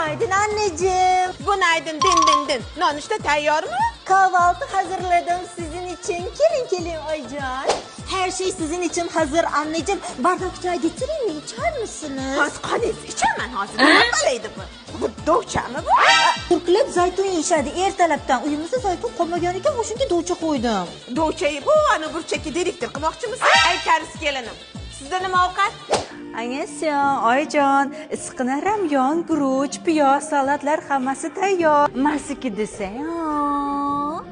Günaydın anneciğim. Günaydın din. Nonushta tayyormi? Kahvaltı hazırladım sizin için. Gelin Aycan. Her şey sizin için hazır anneciğim. Bardak çay getireyim mi? İçer misiniz? Hozir qanday ichaman hozir? Nima qilaydi bu? Bu do'chami bu? Turklab zaytun yeyishadi ertalabdan. Uyimizda zaytun qolmagan ekan, o'shanga do'cha qo'ydim. Do'chayi bu ana burchakka direktor qilmoqchimisiz? Aytgaringiz kelinim. Sizda nima ovqat? Annyeong, Oyijon, issiqni ramyon, guruch, piyoz, salatlar hammasi tayyor. Masiki desang.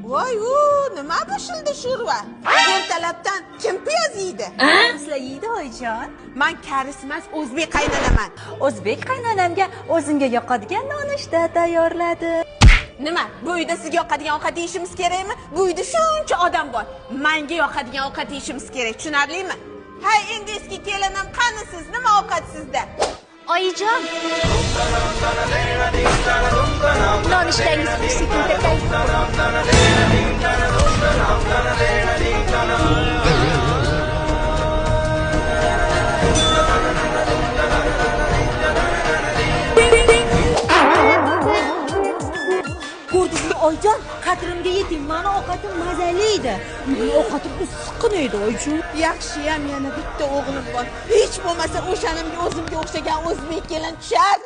Voy, nima bu shilda sho'rva? Ertalabdan kim piyoz yeydi? Sizlar yeydi Oyijon. Men karis emas, o'zbek qaynanaman. O'zbek qaynonamga o'zingga yoqadigan nonushta tayyorladi. Nima? Bu uyda sizga yoqadigan ovqat yeyishimiz kerakmi? Bu uyda shuncha odam bor. Menga yoqadigan ovqat yeyishimiz kerak, tushunarlimi? Hay, endi eski kelinim, qani siz? Nima ovqat sizda? Oyijon, nonushtangiz sekunda tayyor. Ko'rdingizmi Oyjon? Qadrimga yeting. Mani ovqatim mazali edi. Ovqatim issiqqina edi Oyjon. Yaxshiyam yana bitta o'g'lim bor. Hech bo'lmasa o'shanimga o'zimga o'xshagan o'zbek kelin tushar.